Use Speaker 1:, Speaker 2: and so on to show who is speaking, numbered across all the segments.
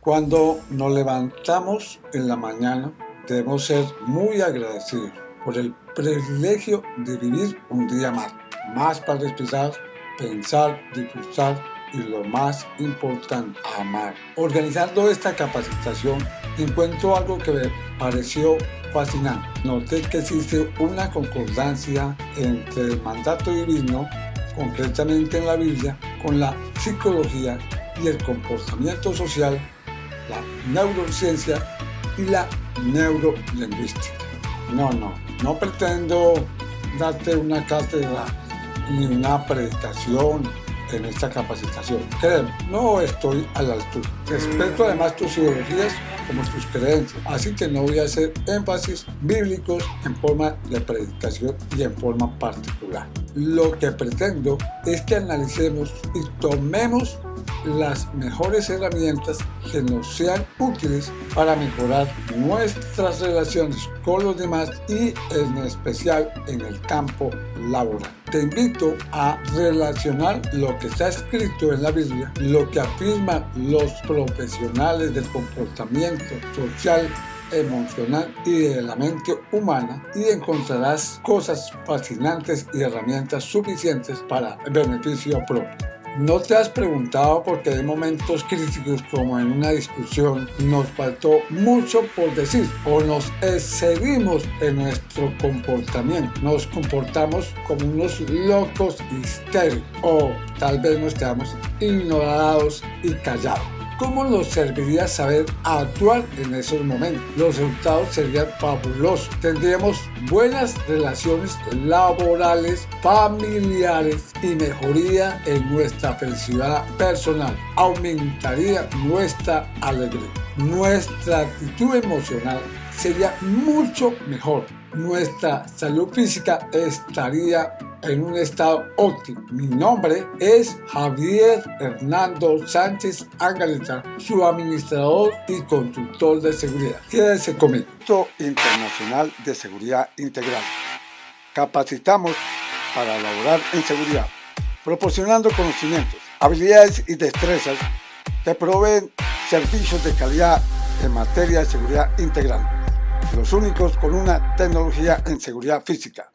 Speaker 1: Cuando nos levantamos en la mañana, debemos ser muy agradecidos por el privilegio de vivir un día más para respirar, pensar, disfrutar y lo más importante, amar. Organizando esta capacitación, encuentro algo que me pareció fascinante. Noté que existe una concordancia entre el mandato divino, concretamente en la Biblia, con la psicología y el comportamiento social, la neurociencia y la neurolingüística. No pretendo darte una cátedra ni una predicación en esta capacitación. Créeme, no estoy a la altura. Respeto además tus ideologías como tus creencias, así que no voy a hacer énfasis bíblicos en forma de predicación y en forma particular. Lo que pretendo es que analicemos y tomemos las mejores herramientas que nos sean útiles para mejorar nuestras relaciones con los demás y en especial en el campo laboral. Te invito a relacionar lo que está escrito en la Biblia, lo que afirman los profesionales del comportamiento social, emocional y de la mente humana, y encontrarás cosas fascinantes y herramientas suficientes para beneficio propio. ¿No te has preguntado por qué en momentos críticos como en una discusión nos faltó mucho por decir o nos excedimos en nuestro comportamiento? Nos comportamos como unos locos histéricos o tal vez nos quedamos ignorados y callados. ¿Cómo nos serviría saber actuar en esos momentos? Los resultados serían fabulosos. Tendríamos buenas relaciones laborales, familiares y mejoría en nuestra felicidad personal. Aumentaría nuestra alegría. Nuestra actitud emocional sería mucho mejor. Nuestra salud física estaría en un estado óptimo. Mi nombre es Javier Hernando Sánchez Angarita, su administrador y consultor de seguridad. Quédese conmigo. Instituto Internacional de Seguridad Integral. Capacitamos para laborar en seguridad, proporcionando conocimientos, habilidades y destrezas que proveen servicios de calidad en materia de seguridad integral. Los únicos con una tecnología en seguridad física,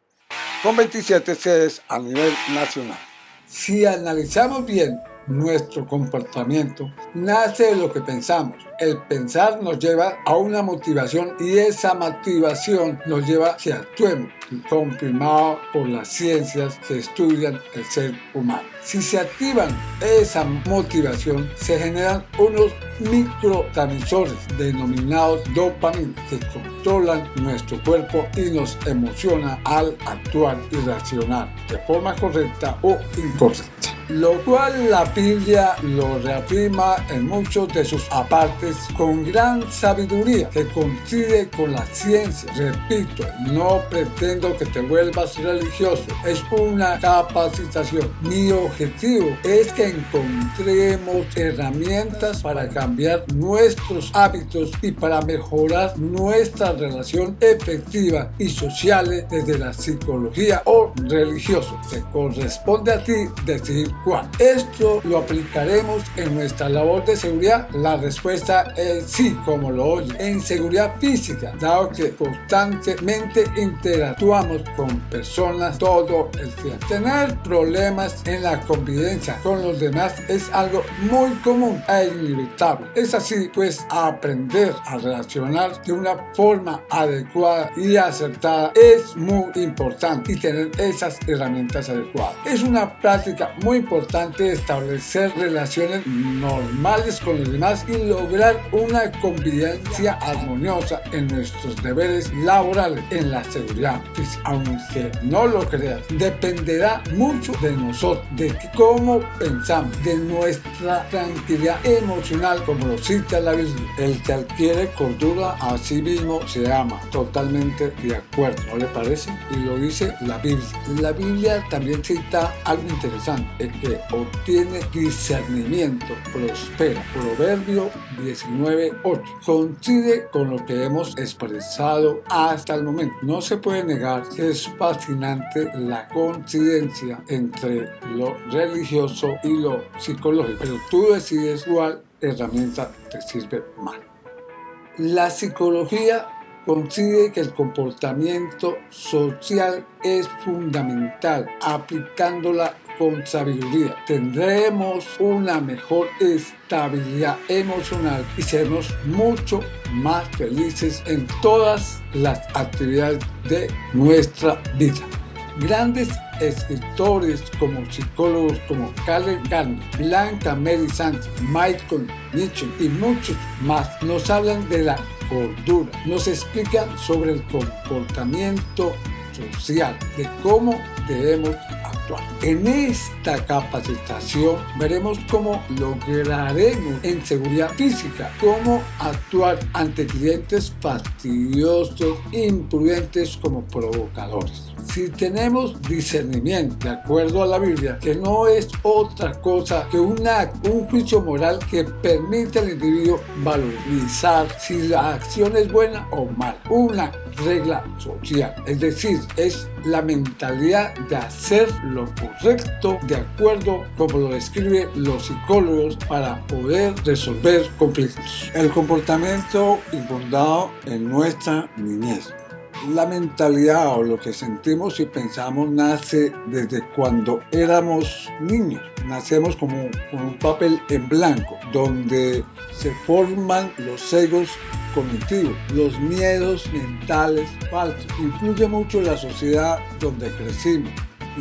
Speaker 1: con 27 sedes a nivel nacional. Si analizamos bien nuestro comportamiento, nace de lo que pensamos. El pensar nos lleva a una motivación y esa motivación nos lleva a que actuemos, confirmado por las ciencias que estudian el ser humano. Si se activan esa motivación, se generan unos microtransmisores denominados dopamina que controlan nuestro cuerpo y nos emociona al actuar y reaccionar de forma correcta o incorrecta. Lo cual la Biblia lo reafirma en muchos de sus apartes con gran sabiduría que coincide con la ciencia. Repito, no pretendo que te vuelvas religioso, es una capacitación. Mi objetivo es que encontremos herramientas para cambiar nuestros hábitos y para mejorar nuestra relación efectiva y sociales desde la psicología o religioso. Te corresponde a ti decidir cuál. ¿Esto lo aplicaremos en nuestra labor de seguridad? La respuesta es sí, como lo oye. En seguridad física, dado que constantemente interactuamos con personas todo el tiempo. Tener problemas en la convivencia con los demás es algo muy común e inevitable. Es así, pues, aprender a relacionar de una forma adecuada y acertada es muy importante, y tener esas herramientas adecuadas. Es una práctica muy importante establecer relaciones normales con los demás y lograr una convivencia armoniosa en nuestros deberes laborales en la seguridad física. Aunque no lo creas, dependerá mucho de nosotros, de cómo pensamos, de nuestra tranquilidad emocional, como lo cita la Biblia. El que adquiere cordura a sí mismo se ama. Totalmente de acuerdo, ¿no le parece? Y lo dice la Biblia. La Biblia también cita algo interesante: el que obtiene discernimiento prospera. Proverbio 19:8. Coincide con lo que hemos expresado hasta el momento. No se puede negar que es fascinante la coincidencia entre lo religioso y lo psicológico, pero tú decides cuál herramienta te sirve mal. La psicología considera que el comportamiento social es fundamental. Aplicándola con sabiduría, tendremos una mejor estabilidad emocional y seremos mucho más felices en todas las actividades de nuestra vida. Grandes escritores como psicólogos como Carl Gardner, Blanca Mary Sánchez, Michael Mitchell y muchos más nos hablan de la cordura, nos explican sobre el comportamiento social, de cómo debemos actuar. En esta capacitación veremos cómo lograremos en seguridad física, cómo actuar ante clientes fastidiosos, imprudentes como provocadores. Si tenemos discernimiento, de acuerdo a la Biblia, que no es otra cosa que un juicio moral que permite al individuo valorizar si la acción es buena o mala, una regla social, es decir, es la mentalidad de hacer lo correcto de acuerdo como lo describen los psicólogos para poder resolver conflictos. El comportamiento infundado en nuestra niñez. La mentalidad o lo que sentimos y pensamos nace desde cuando éramos niños. Nacemos como con un papel en blanco, donde se forman los egos cognitivos, los miedos mentales falsos. Influye mucho la sociedad donde crecimos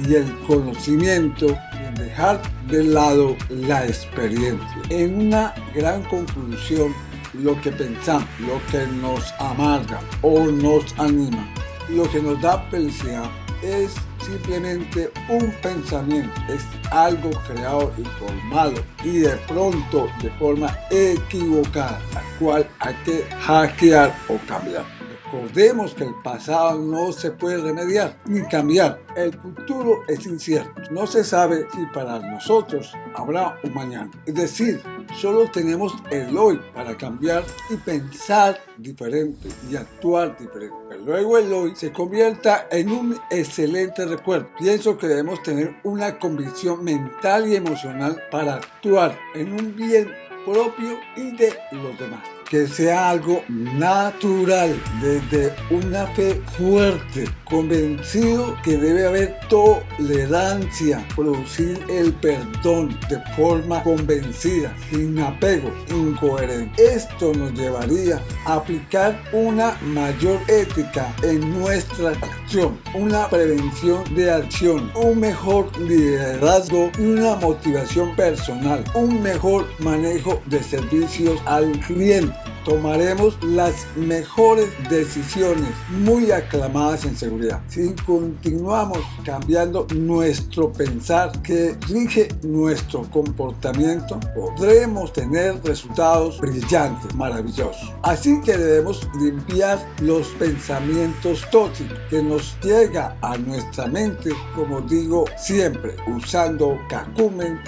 Speaker 1: y el conocimiento en dejar de lado la experiencia. En una gran conclusión, lo que pensamos, lo que nos amarga o nos anima, lo que nos da felicidad es simplemente un pensamiento, es algo creado y formado y de pronto de forma equivocada, la cual hay que hackear o cambiar. Recordemos que el pasado no se puede remediar ni cambiar. El futuro es incierto. No se sabe si para nosotros habrá un mañana. Es decir, solo tenemos el hoy para cambiar y pensar diferente y actuar diferente. Pero luego el hoy se convierta en un excelente recuerdo. Pienso que debemos tener una convicción mental y emocional para actuar en un bien propio y de los demás. Que sea algo natural, desde una fe fuerte, convencido que debe haber tolerancia, producir el perdón de forma convencida, sin apego, incoherente. Esto nos llevaría a aplicar una mayor ética en nuestra acción, una prevención de acción, un mejor liderazgo y una motivación personal, un mejor manejo de servicios al cliente. Tomaremos las mejores decisiones muy aclamadas en seguridad. Si continuamos cambiando nuestro pensar que rige nuestro comportamiento, podremos tener resultados brillantes, maravillosos. Así que debemos limpiar los pensamientos tóxicos que nos llega a nuestra mente, como digo siempre, usando cacumen.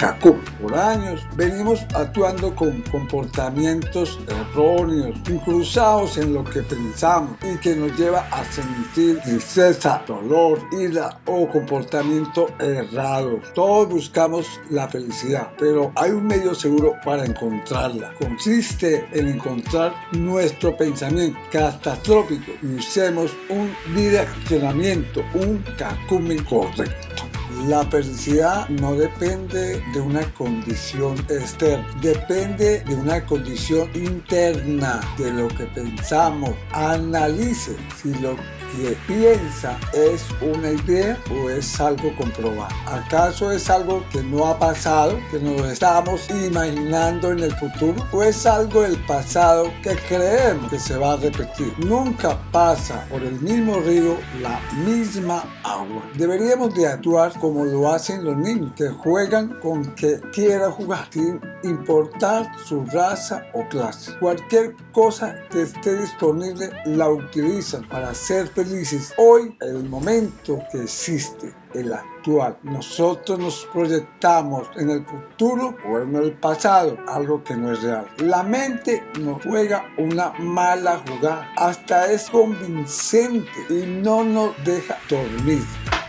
Speaker 1: Por años venimos actuando con comportamientos erróneos, incrustados en lo que pensamos y que nos lleva a sentir tristeza, dolor, ira o comportamiento errado. Todos buscamos la felicidad, pero hay un medio seguro para encontrarla. Consiste en encontrar nuestro pensamiento catastrófico y usemos un direccionamiento, un cacumen correcto. La felicidad no depende de una condición externa, depende de una condición interna, de lo que pensamos. Analice si lo que piensa es una idea o es algo comprobado. ¿Acaso es algo que no ha pasado, que nos estamos imaginando en el futuro? ¿O es algo del pasado que creemos que se va a repetir? Nunca pasa por el mismo río la misma agua. Deberíamos de actuar como lo hacen los niños, que juegan con que quiera jugar, sin importar su raza o clase. Cualquier cosa que esté disponible la utilizan para ser felices. Hoy, el momento que existe, el actual. Nosotros nos proyectamos en el futuro o en el pasado, algo que no es real. La mente nos juega una mala jugada, hasta es convincente y no nos deja dormir.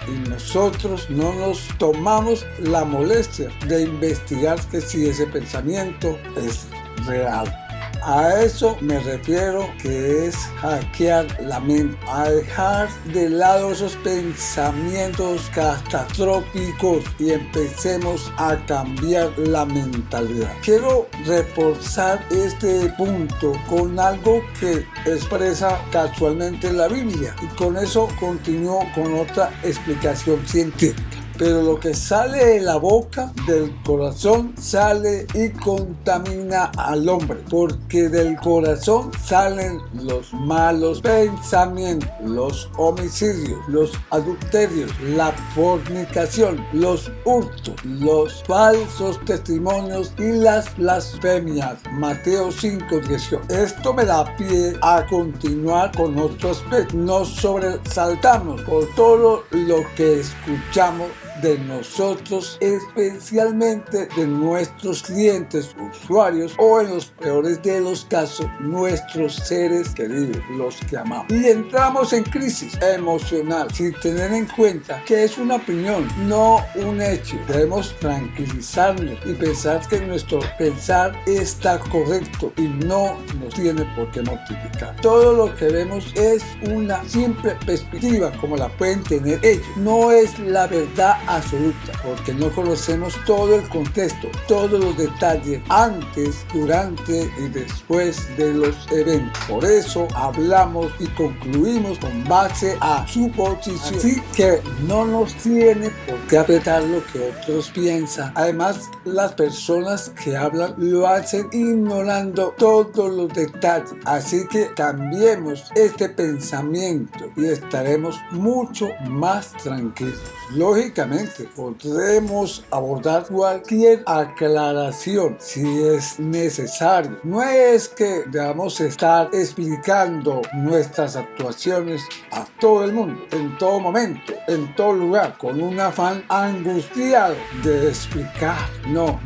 Speaker 1: Y nosotros no nos tomamos la molestia de investigar que si ese pensamiento es real. A eso me refiero, que es hackear la mente, a dejar de lado esos pensamientos catastróficos y empecemos a cambiar la mentalidad. Quiero reforzar este punto con algo que expresa casualmente la Biblia y con eso continúo con otra explicación científica. Pero lo que sale de la boca, del corazón, sale y contamina al hombre, porque del corazón salen los malos pensamientos, los homicidios, los adulterios, la fornicación, los hurtos, los falsos testimonios y las blasfemias. Mateo 5:18. Esto me da pie a continuar con otro aspecto. Nos sobresaltamos por todo lo que escuchamos de nosotros, especialmente de nuestros clientes, usuarios o en los peores de los casos, nuestros seres queridos, los que amamos. Y entramos en crisis emocional sin tener en cuenta que es una opinión, no un hecho. Debemos tranquilizarnos y pensar que nuestro pensar está correcto y no nos tiene por qué mortificar. Todo lo que vemos es una simple perspectiva como la pueden tener ellos. No es la verdad absoluta, porque no conocemos todo el contexto, todos los detalles antes, durante y después de los eventos. Por eso hablamos y concluimos con base a suposición. Así que no nos tiene por qué afectar lo que otros piensan. Además, las personas que hablan lo hacen ignorando todos los detalles. Así que cambiemos este pensamiento y estaremos mucho más tranquilos. Lógicamente, podremos abordar cualquier aclaración si es necesario. No es que debamos estar explicando nuestras actuaciones a todo el mundo, en todo momento, en todo lugar, con un afán angustiado de explicar. No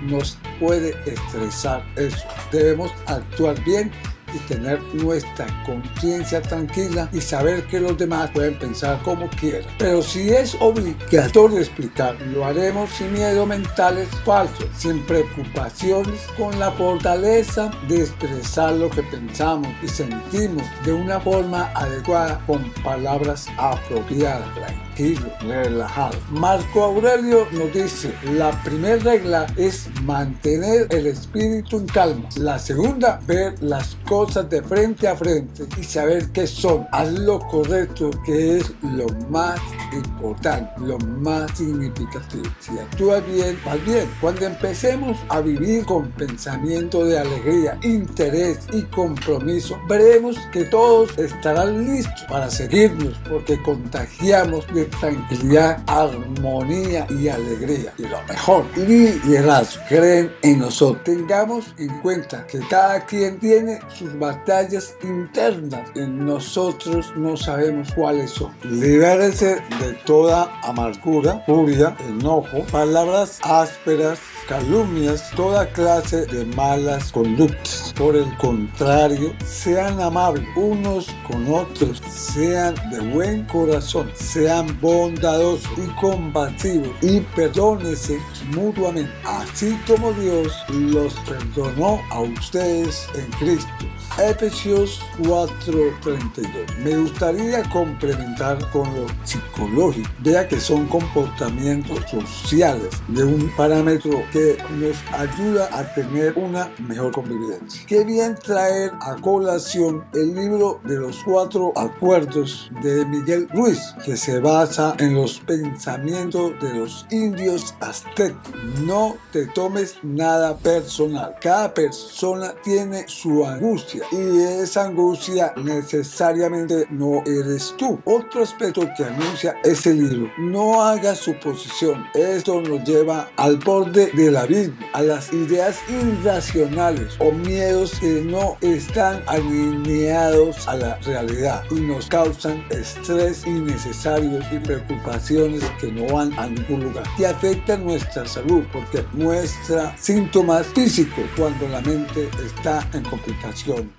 Speaker 1: nos puede estresar eso. Debemos actuar bien y tener nuestra conciencia tranquila y saber que los demás pueden pensar como quieran. Pero si es obligatorio explicar, lo haremos sin miedo mentales falsos, sin preocupaciones, con la fortaleza de expresar lo que pensamos y sentimos de una forma adecuada, con palabras apropiadas. Tranquilo, relajado. Marco Aurelio nos dice: la primera regla es mantener el espíritu en calma. La segunda, ver las cosas de frente a frente y saber qué son. Haz lo correcto, que es lo más importante, lo más significativo. Si actúas bien, vas bien. Cuando empecemos a vivir con pensamiento de alegría, interés y compromiso, veremos que todos estarán listos para seguirnos, porque contagiamos de tranquilidad, armonía y alegría. Y lo mejor, liderazgo. Creen en nosotros. Tengamos en cuenta que cada quien tiene sus batallas internas y nosotros no sabemos cuáles son. Libérese de toda amargura, furia, enojo, palabras ásperas, calumnias, toda clase de malas conductas. Por el contrario, sean amables unos con otros, sean de buen corazón, sean bondadosos y compasivos y perdónense mutuamente, así como Dios los perdonó a ustedes en Cristo. Efesios 4:32. Me gustaría complementar con lo psicológico. Vea que son comportamientos sociales de un parámetro que nos ayuda a tener una mejor convivencia. Qué bien traer a colación el libro de los 4 acuerdos de Miguel Ruiz, que se basa en los pensamientos de los indios aztecas. No te tomes nada personal. Cada persona tiene su angustia y esa angustia necesariamente no eres tú. Otro aspecto que anuncia ese libro: no hagas suposición. Esto nos lleva al borde del abismo, a las ideas irracionales o miedos que no están alineados a la realidad y nos causan estrés innecesarios y preocupaciones que no van a ningún lugar, que afectan nuestra salud porque muestra síntomas físicos cuando la mente está en complicación.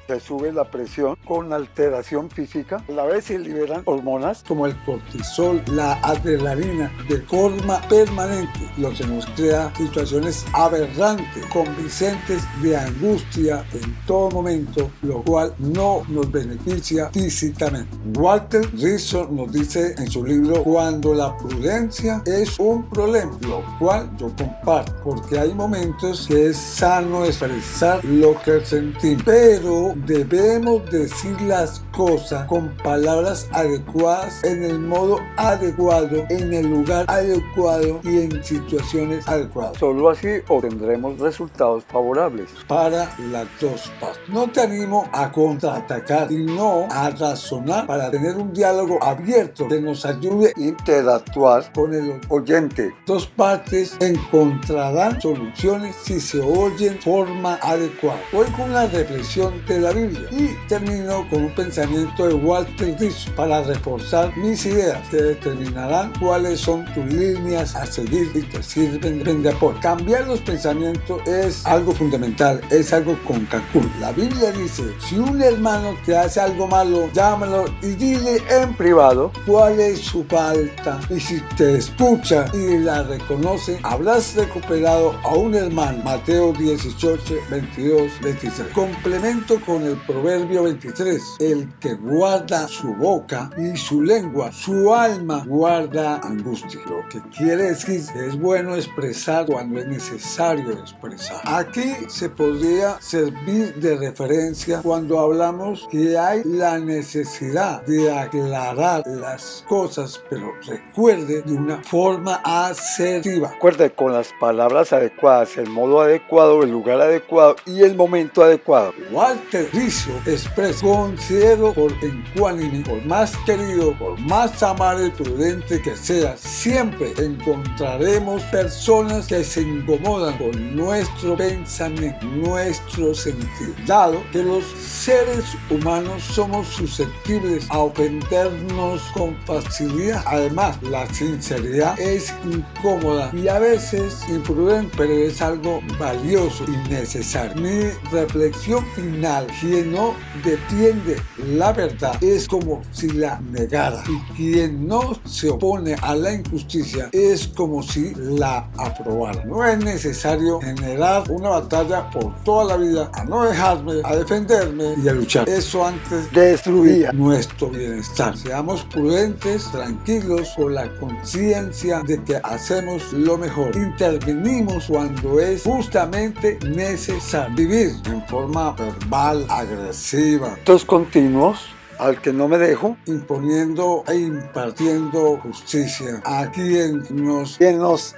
Speaker 2: Se sube la presión con alteración física. A la vez se liberan hormonas
Speaker 1: como el cortisol, la adrenalina, de forma permanente, lo que nos crea situaciones aberrantes, convincentes de angustia en todo momento, lo cual no nos beneficia físicamente. Walter Rizzo nos dice en su libro Cuando la prudencia es un problema, lo cual yo comparto, porque hay momentos que es sano expresar lo que sentimos, pero debemos decir las cosas con palabras adecuadas, en el modo adecuado, en el lugar adecuado y en situaciones adecuadas.
Speaker 2: Solo así obtendremos resultados favorables
Speaker 1: para las dos partes. No te animo a contraatacar, sino a razonar para tener un diálogo abierto que nos ayude a
Speaker 2: interactuar
Speaker 1: con el
Speaker 2: oyente.
Speaker 1: Dos partes encontrarán soluciones si se oyen de forma adecuada. Voy con una reflexión de la Biblia y termino con un pensamiento de Walter Rizzo para reforzar mis ideas que determinarán cuáles son tus líneas a seguir y te sirven de apoyo. Cambiar los pensamientos es algo fundamental, es algo con calculo. La Biblia dice, si un hermano te hace algo malo, llámalo y dile en privado cuál es su falta, y si te escucha y la reconoce, habrás recuperado a un hermano. Mateo 18, 22, 23. Complemento con el proverbio 23, el que guarda su boca y su lengua, su alma guarda angustia. Lo que quiere decir que es bueno expresar cuando es necesario expresar. Aquí se podría servir de referencia cuando hablamos que hay la necesidad de aclarar las cosas, pero recuerde, de una forma asertiva.
Speaker 2: Recuerde, con las palabras adecuadas, el modo adecuado, el lugar adecuado y el momento adecuado.
Speaker 1: Walter Rizzo expresa: considero por ecuánime, por más querido, por más amable y prudente que sea, siempre encontraremos personas que se incomodan con nuestro pensamiento, nuestro sentido. Dado que los seres humanos somos susceptibles a ofendernos con facilidad, además la sinceridad es incómoda y a veces imprudente, pero es algo valioso y necesario. Mi reflexión final: quien no defiende la verdad es como si la negara, y quien no se opone a la injusticia es como si la aprobara. No es necesario generar una batalla por toda la vida a no dejarme, a defenderme y a luchar. Eso antes destruía nuestro bienestar. Seamos prudentes, tranquilos, con la conciencia de que hacemos lo mejor. Intervenimos cuando es justamente necesario. Vivir en forma verbal, agresiva,
Speaker 2: Estos continuos al que no me dejo,
Speaker 1: imponiendo e impartiendo justicia a quien nos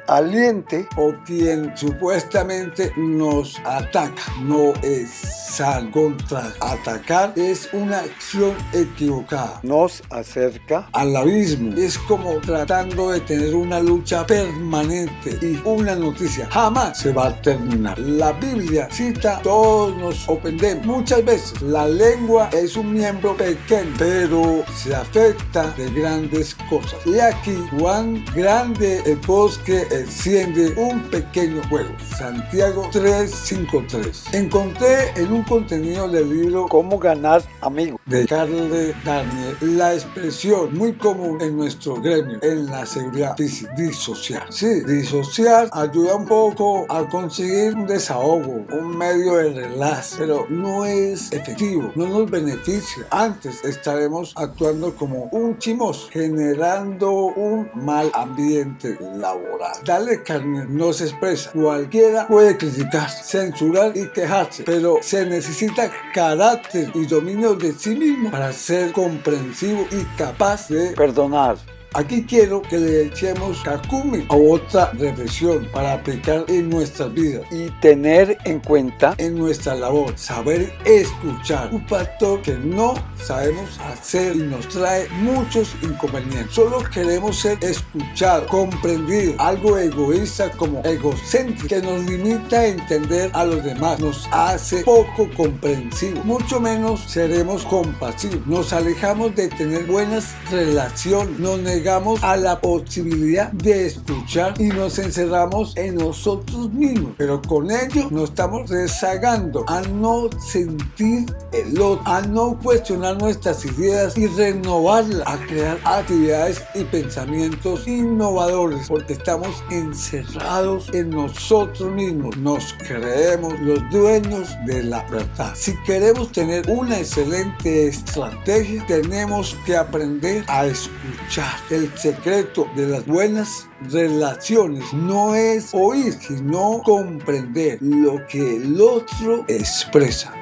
Speaker 2: aliente
Speaker 1: o quien supuestamente nos ataca. No es sano. Contraatacar es una acción equivocada,
Speaker 2: nos acerca
Speaker 1: al abismo. Es como tratando de tener una lucha permanente y una noticia jamás se va a terminar. La Biblia cita: todos nos ofendemos. Muchas veces la lengua es un miembro pequeño, pero se afecta de grandes cosas. Y aquí, cuán grande el bosque enciende un pequeño fuego. Santiago 3:5-3. Encontré en un contenido del libro
Speaker 2: Cómo ganar amigos
Speaker 1: de Carle Daniel la expresión muy común en nuestro gremio en la seguridad física: disociar. Sí, disociar ayuda un poco a conseguir un desahogo, un medio de relax, pero no es efectivo, no nos beneficia. Antes estaremos actuando como un chimoso, generando un mal ambiente laboral. Dale Carne nos expresa: cualquiera puede criticar, censurar y quejarse, pero se necesita carácter y dominio de sí mismo para ser comprensivo y capaz de
Speaker 2: perdonar.
Speaker 1: Aquí quiero que le echemos Kakumi a otra reflexión para aplicar en nuestras vidas
Speaker 2: y tener en cuenta
Speaker 1: en nuestra labor: saber escuchar, un factor que no sabemos hacer y nos trae muchos inconvenientes. Solo queremos ser escuchados, comprendidos. Algo egoísta como egocéntrico que nos limita a entender a los demás, nos hace poco comprensivos, mucho menos seremos compasivos. Nos alejamos de tener buenas relaciones, nos negamos negamos a la posibilidad de escuchar y nos encerramos en nosotros mismos. Pero con ello nos estamos rezagando a no sentir el otro, a no cuestionar nuestras ideas y renovarlas, a crear actividades y pensamientos innovadores, porque estamos encerrados en nosotros mismos. Nos creemos los dueños de la verdad. Si queremos tener una excelente estrategia, tenemos que aprender a escuchar. El secreto de las buenas relaciones no es oír, sino comprender lo que el otro expresa.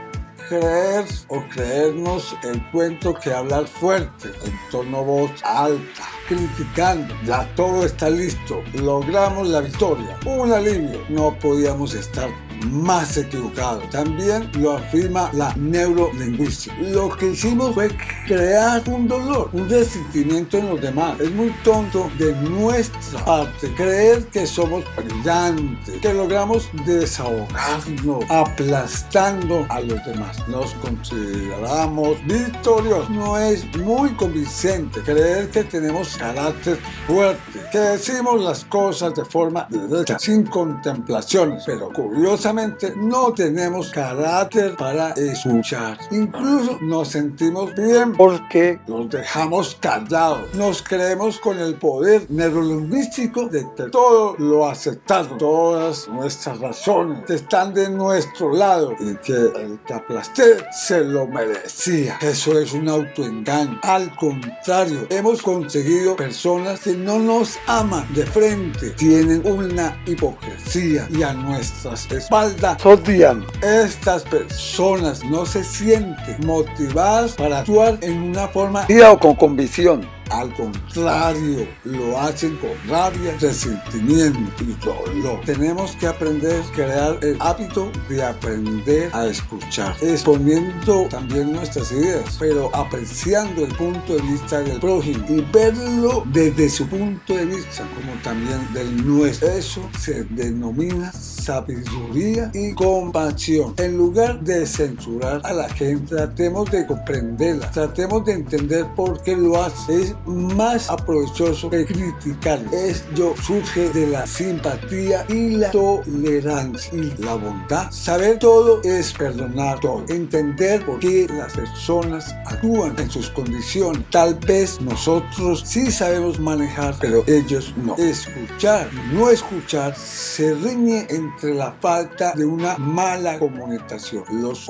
Speaker 1: Creer o creernos el cuento que hablar fuerte, en tono voz alta, criticando, ya todo está listo, logramos la victoria, un alivio, no podíamos estar más equivocado. También lo afirma la neurolingüística. Lo que hicimos fue crear un dolor, un resentimiento en los demás. Es muy tonto de nuestra parte creer que somos brillantes, que logramos desahogarnos aplastando a los demás. Nos consideramos victoriosos. No es muy convincente creer que tenemos carácter fuerte, que decimos las cosas de forma directa, sin contemplaciones, pero curiosamente no tenemos carácter para escuchar. Incluso nos sentimos bien porque nos dejamos callados. Nos creemos con el poder neurolingüístico de que todo lo aceptamos. Todas nuestras razones están de nuestro lado y que el que aplasté se lo merecía. Eso es un autoengaño. Al contrario, hemos conseguido personas que no nos aman de frente, tienen una hipocresía y a nuestras espaldas odian. Estas personas no se sienten motivadas para actuar en una forma
Speaker 2: o con convicción.
Speaker 1: Al contrario, lo hacen con rabia, resentimiento y dolor. Tenemos que aprender a crear el hábito de aprender a escuchar, exponiendo también nuestras ideas, pero apreciando el punto de vista del prójimo y verlo desde su punto de vista, como también del nuestro. Eso se denomina sabiduría y compasión. En lugar de censurar a la gente, tratemos de comprenderla, tratemos de entender por qué lo hace. Es más aprovechoso que criticar. Ello surge de la simpatía y la tolerancia y la bondad. Saber todo es perdonar todo. Entender por qué las personas actúan en sus condiciones. Tal vez nosotros sí sabemos manejar, pero ellos no. Escuchar y no escuchar se riñe entre la falta de una mala comunicación. Los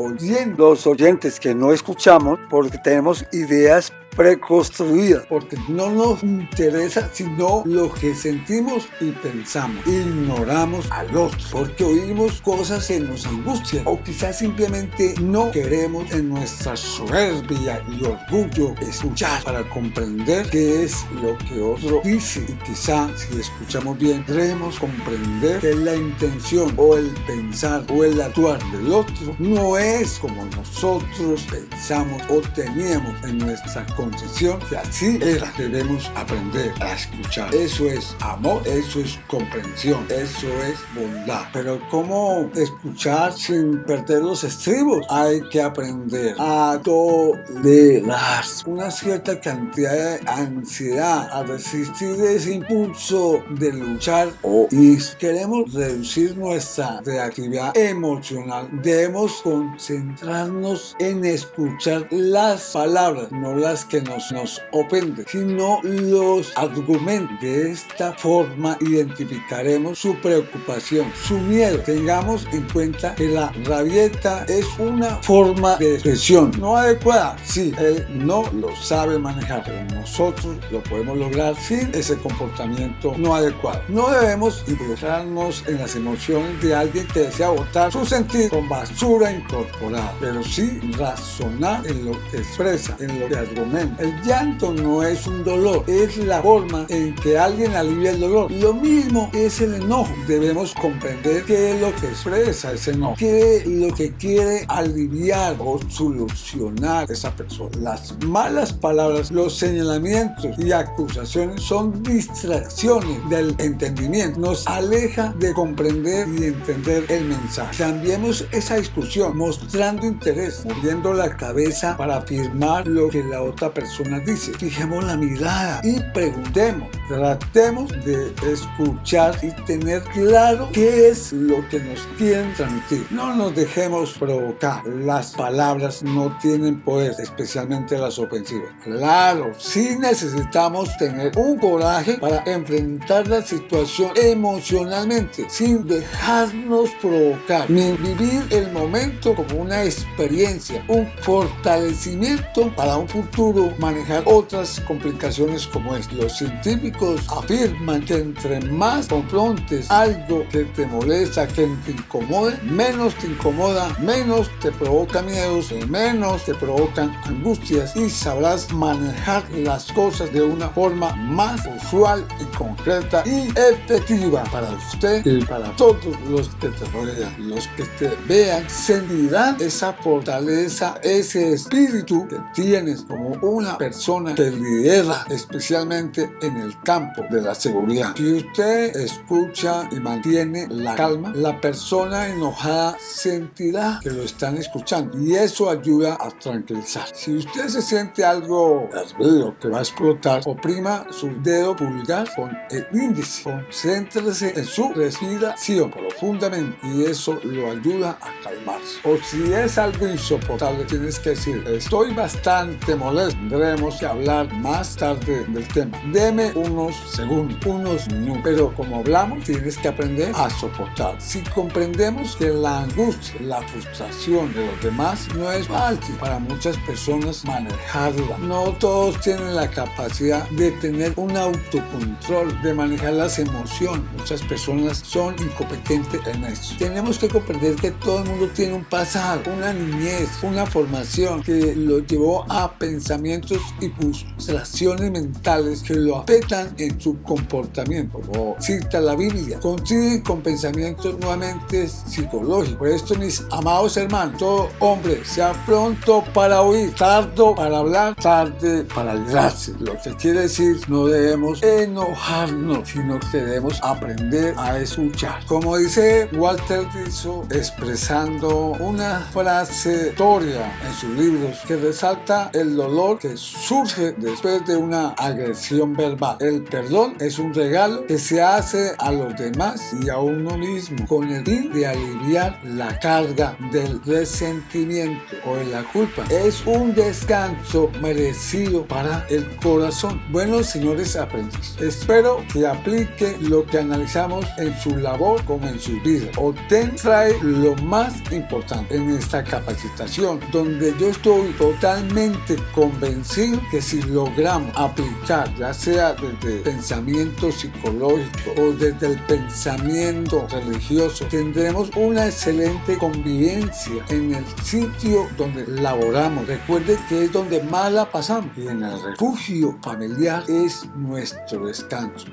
Speaker 1: oyentes
Speaker 2: que no escuchamos porque tenemos ideas preconstruidas,
Speaker 1: porque no nos interesa sino lo que sentimos y pensamos. Ignoramos al otro porque oímos cosas que nos angustian, o quizás simplemente no queremos en nuestra soberbia y orgullo escuchar para comprender qué es lo que otro dice. Y quizá si escuchamos bien podremos comprender que la intención o el pensar o el actuar del otro no es como nosotros pensamos o teníamos en nuestra concesión, que así era. Debemos aprender a escuchar. Eso es amor, eso es comprensión, eso es bondad. Pero ¿cómo escuchar sin perder los estribos? Hay que aprender a tolerar una cierta cantidad de ansiedad, a resistir ese impulso de luchar o ir. Queremos reducir nuestra reactividad emocional. Debemos concentrarnos en escuchar las palabras, no las que nos ofenden, sino los argumentos. De esta forma identificaremos su preocupación, su miedo. Tengamos en cuenta que la rabieta es una forma de expresión no adecuada. Sí, él no lo sabe manejar, pero nosotros lo podemos lograr sin ese comportamiento no adecuado. No debemos involucrarnos en las emociones de alguien que desea botar su sentir con basura incorporada, pero sí razonar en lo que expresa, en lo que argumenta. El llanto no es un dolor, es la forma en que alguien alivia el dolor. Lo mismo es el enojo. Debemos comprender qué es lo que expresa ese enojo, qué es lo que quiere aliviar o solucionar esa persona. Las malas palabras, los señalamientos y acusaciones son distracciones del entendimiento. Nos aleja de comprender y de entender el mensaje. Cambiemos esa discusión mostrando interés, moviendo la cabeza para afirmar lo que la otra otra persona dice. Fijemos la mirada y preguntemos. Tratemos de escuchar y tener claro qué es lo que nos quieren transmitir. No nos dejemos provocar. Las palabras no tienen poder, especialmente las ofensivas. Claro, sí necesitamos tener un coraje para enfrentar la situación emocionalmente, sin dejarnos provocar, ni vivir el momento como una experiencia, un fortalecimiento para un futuro, manejar otras complicaciones como es. Los científicos afirman que entre más confrontes algo que te molesta, que te incomode, menos te incomoda, menos te provoca miedos, menos te provocan angustias y sabrás manejar las cosas de una forma más usual y concreta y efectiva para usted y para todos los que te rodean. Los que te vean sentirán esa fortaleza, ese espíritu que tienes como una persona que lidera, especialmente en el campo de la seguridad. Si usted escucha y mantiene la calma, la persona enojada sentirá que lo están escuchando y eso ayuda a tranquilizar. Si usted se siente algo hervido que va a explotar, oprima su dedo pulgar con el índice, concéntrese en su respiración profundamente y eso lo ayuda a calmarse. O si es algo insoportable, tienes que decir: estoy bastante molesto, tendremos que hablar más tarde del tema, deme unos segundos, unos minutos, pero como hablamos, tienes que aprender a soportar. Si comprendemos que la angustia, la frustración de los demás no es fácil para muchas personas manejarla, no todos tienen la capacidad de tener un autocontrol, de manejar las emociones, muchas personas son incompetentes en eso. Tenemos que comprender que todo el mundo tiene un pasado, una niñez, una formación que lo llevó a pensamientos y frustraciones mentales que lo afectan en su comportamiento. Como cita la Biblia, coinciden con pensamientos nuevamente psicológicos. Por esto, mis amados hermanos, todo hombre sea pronto para oír, tardo para hablar, tarde para airarse. Lo que quiere decir, no debemos enojarnos, sino que debemos aprender a escuchar. Como dice Walter Rizzo, expresando una frase historia en sus libros que resalta el dolor que surge después de una agresión verbal. El perdón es un regalo que se hace a los demás y a uno mismo con el fin de aliviar la carga del resentimiento o de la culpa. Es un descanso merecido para el corazón. Bueno, señores aprendices, espero que aplique lo que analizamos en su labor como en su vida. Obtén trae lo más importante en esta capacitación, donde yo estoy totalmente convencido que si logramos aplicar, ya sea desde pensamiento psicológico o desde el pensamiento religioso, tendremos una excelente convivencia en el sitio donde laboramos. Recuerde que es donde más la pasamos y en el refugio familiar es nuestro descanso.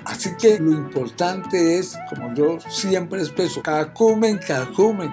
Speaker 1: Así que lo importante es, como yo siempre expreso, cacumen,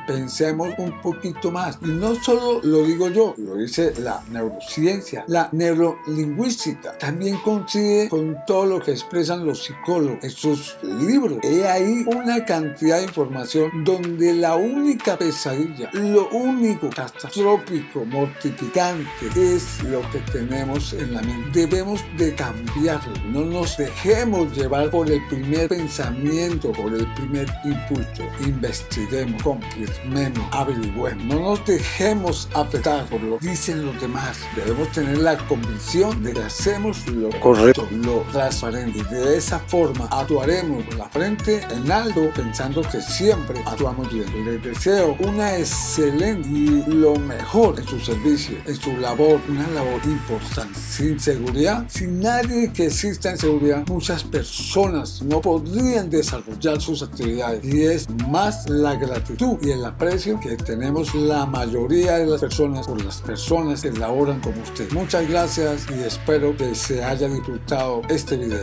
Speaker 1: pensemos un poquito más. Y no solo lo digo yo, lo dice la neurociencia, la neurolingüística. También coincide con todo lo que expresan los psicólogos en sus libros. He ahí una cantidad de información donde la única pesadilla, lo único catastrófico, mortificante, es lo que tenemos en la mente. Debemos de cambiarlo. No nos dejemos llevar por el primer pensamiento, por el primer impulso. Investiguemos, confirmemos, averigüemos. No nos dejemos afectar por lo que dicen los demás. Debemos tener la convicción de que hacemos lo correcto, lo transparente. Y de esa forma actuaremos con la frente en alto, pensando que siempre actuamos bien. Les deseo una excelente y lo mejor en su servicio, en su labor, una labor importante. Sin seguridad, sin nadie que exista en seguridad, muchas personas no podrían desarrollar sus actividades, y es más la gratitud y el aprecio que tenemos la mayoría de las personas por las personas que laboran como usted. Muchas gracias y espero que se haya disfrutado este video.